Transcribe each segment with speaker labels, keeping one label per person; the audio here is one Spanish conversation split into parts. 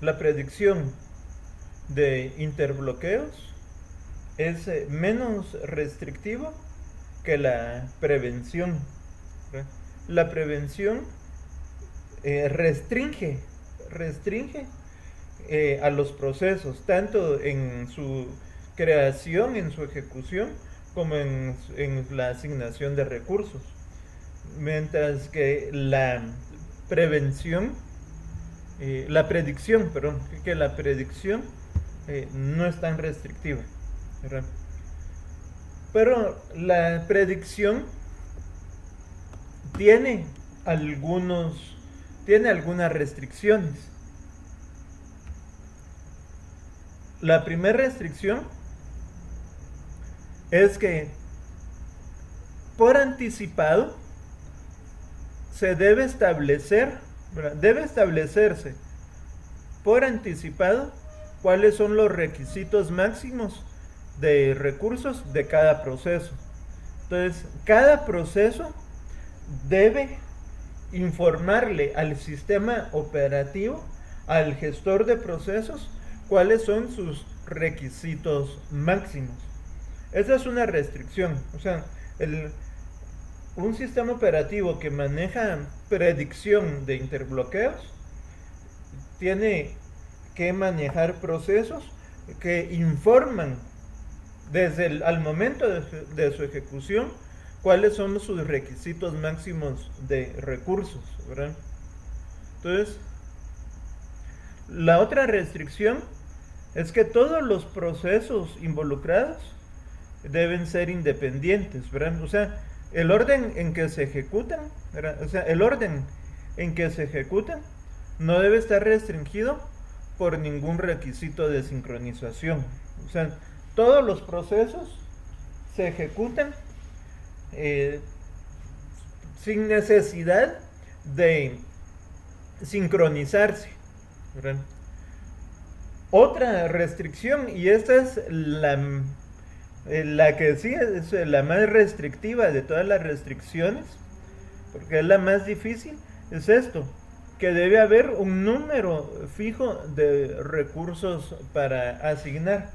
Speaker 1: la predicción de interbloqueos es menos restrictivo que la prevención. La prevención restringe a los procesos, tanto en su creación, en su ejecución, como en la asignación de recursos. Mientras que prevención, la predicción, perdón, que la predicción no es tan restrictiva, ¿verdad? Pero la predicción tiene algunos, tiene algunas restricciones. La primera restricción es que por anticipado se debe establecer, ¿verdad? Debe establecerse por anticipado cuáles son los requisitos máximos de recursos de cada proceso. Entonces, cada proceso debe informarle al sistema operativo, al gestor de procesos, cuáles son sus requisitos máximos. Esa es una restricción. O sea, un sistema operativo que maneja predicción de interbloqueos tiene que manejar procesos que informan desde al momento de su ejecución cuáles son sus requisitos máximos de recursos, ¿verdad? Entonces, la otra restricción es que todos los procesos involucrados deben ser independientes, ¿verdad? O sea, el orden en que se ejecutan, ¿verdad? O sea, el orden en que se ejecutan no debe estar restringido por ningún requisito de sincronización. O sea, todos los procesos se ejecutan sin necesidad de sincronizarse, ¿verdad? Otra restricción, y esta es la que sí es la más restrictiva de todas las restricciones, porque es la más difícil, es esto, que debe haber un número fijo de recursos para asignar,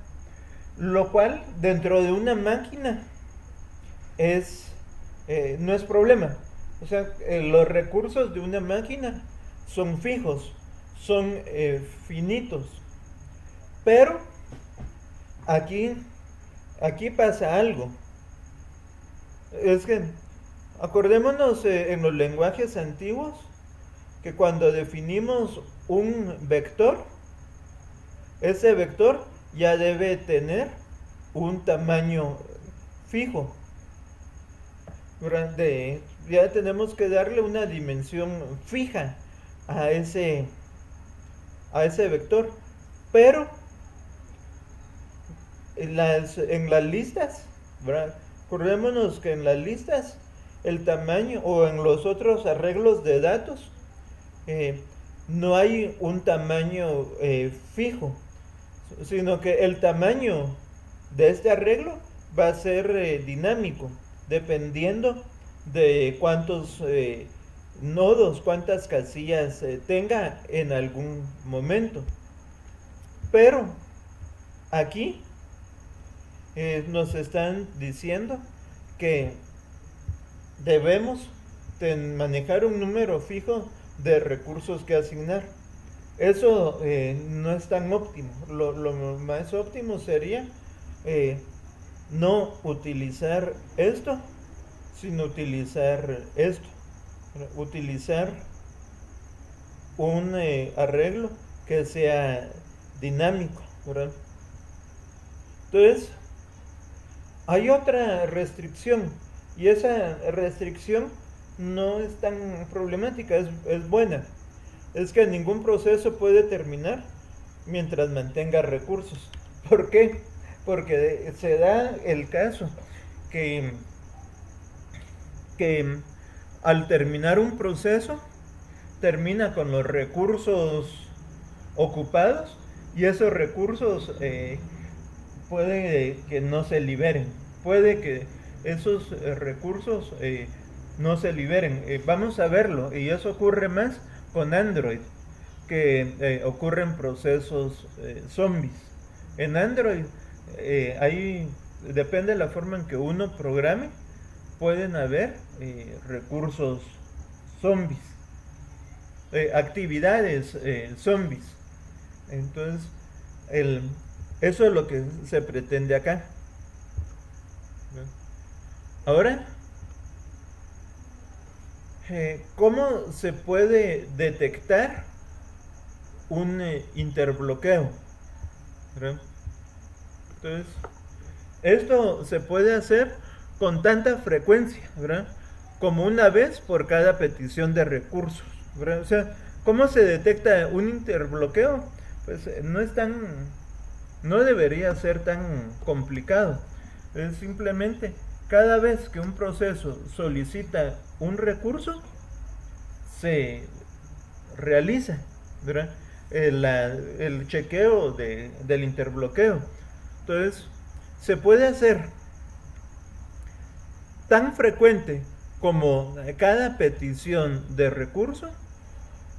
Speaker 1: lo cual dentro de una máquina no es problema. O sea, los recursos de una máquina son fijos, son finitos. Pero aquí, aquí pasa algo. Es que acordémonos en los lenguajes antiguos que cuando definimos un vector, ese vector ya debe tener un tamaño fijo. Ya tenemos que darle una dimensión fija a ese vector. Pero en las listas, ¿verdad? Acordémonos que en las listas el tamaño, o en los otros arreglos de datos, no hay un tamaño fijo, sino que el tamaño de este arreglo va a ser dinámico, dependiendo de cuántos nodos, cuántas casillas tenga en algún momento. Pero aquí nos están diciendo que debemos manejar un número fijo de recursos que asignar. Eso no es tan óptimo. Lo más óptimo sería no utilizar esto, sino utilizar esto. Utilizar un arreglo que sea dinámico, ¿verdad? Entonces, hay otra restricción, y esa restricción no es tan problemática, es buena. Es que ningún proceso puede terminar mientras mantenga recursos. ¿Por qué? Porque se da el caso que al terminar un proceso, termina con los recursos ocupados, y esos recursos puede que no se liberen, puede que esos recursos no se liberen. Vamos a verlo, y eso ocurre más con Android. que ocurren procesos zombies. En Android, ahí depende de la forma en que uno programe, pueden haber recursos zombies, actividades zombies. Entonces, eso es lo que se pretende acá. Ahora, ¿cómo se puede detectar un interbloqueo? ¿Verdad? Entonces, esto se puede hacer con tanta frecuencia, ¿verdad?, como una vez por cada petición de recursos, ¿verdad? O sea, ¿cómo se detecta un interbloqueo? Pues no debería ser tan complicado. Es simplemente cada vez que un proceso solicita un recurso, se realiza, ¿verdad?, el chequeo del interbloqueo. Entonces, se puede hacer tan frecuente como cada petición de recurso,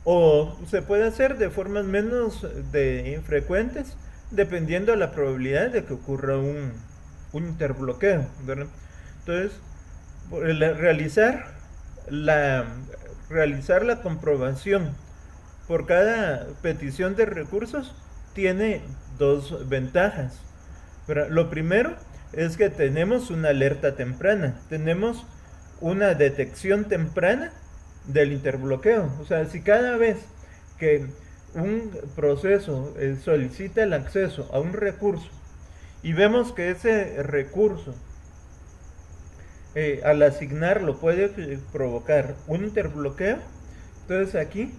Speaker 1: o se puede hacer de formas menos infrecuentes, dependiendo de la probabilidad de que ocurra un interbloqueo, ¿verdad? Entonces, realizar la comprobación por cada petición de recursos tiene dos ventajas, ¿verdad? Lo primero es que tenemos una alerta temprana, tenemos una detección temprana del interbloqueo. O sea, si cada vez que un proceso solicita el acceso a un recurso y vemos que ese recurso al asignarlo puede provocar un interbloqueo, entonces aquí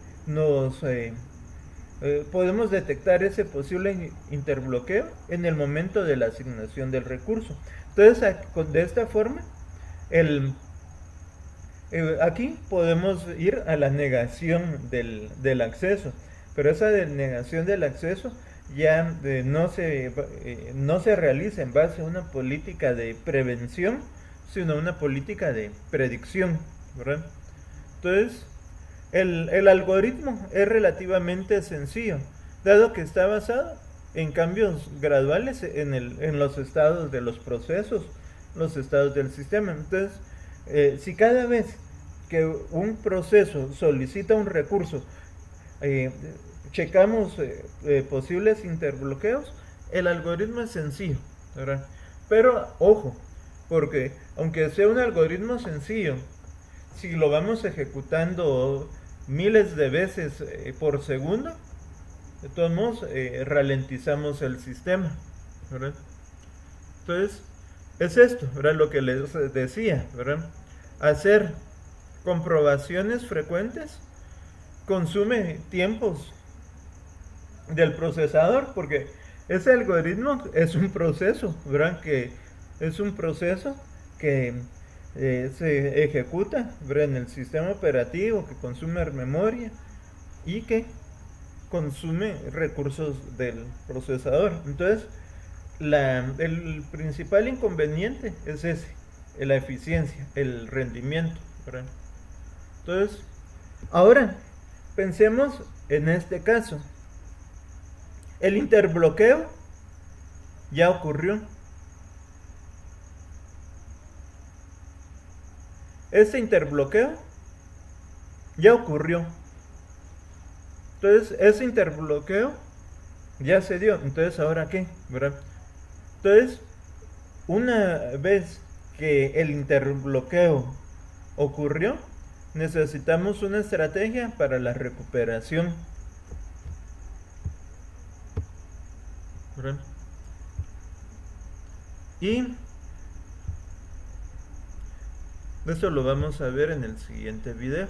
Speaker 1: podemos detectar ese posible interbloqueo en el momento de la asignación del recurso. Entonces, de esta forma, aquí podemos ir a la negación del acceso, pero esa negación del acceso ya no se realiza en base a una política de prevención, sino una política de predicción, ¿verdad? Entonces, el algoritmo es relativamente sencillo, dado que está basado en cambios graduales en los estados de los procesos, los estados del sistema. Entonces, si cada vez que un proceso solicita un recurso, checamos posibles interbloqueos, el algoritmo es sencillo, ¿verdad? Pero ojo, porque aunque sea un algoritmo sencillo, si lo vamos ejecutando miles de veces por segundo, de todos modos ralentizamos el sistema, ¿verdad? Entonces, es esto, ¿verdad?, lo que les decía, ¿verdad? Hacer comprobaciones frecuentes consume tiempos del procesador, porque ese algoritmo es un proceso, ¿verdad?, que es un proceso que se ejecuta, ¿verdad?, en el sistema operativo, que consume memoria y que consume recursos del procesador. Entonces, el principal inconveniente es ese, la eficiencia, el rendimiento, ¿verdad? Entonces, ahora pensemos en este caso. El interbloqueo ya ocurrió. Este interbloqueo ya ocurrió. Entonces, ese interbloqueo ya se dio. Entonces, ¿ahora qué? ¿Verdad? Entonces, una vez que el interbloqueo ocurrió, necesitamos una estrategia para la recuperación, ¿verdad? Y eso lo vamos a ver en el siguiente video.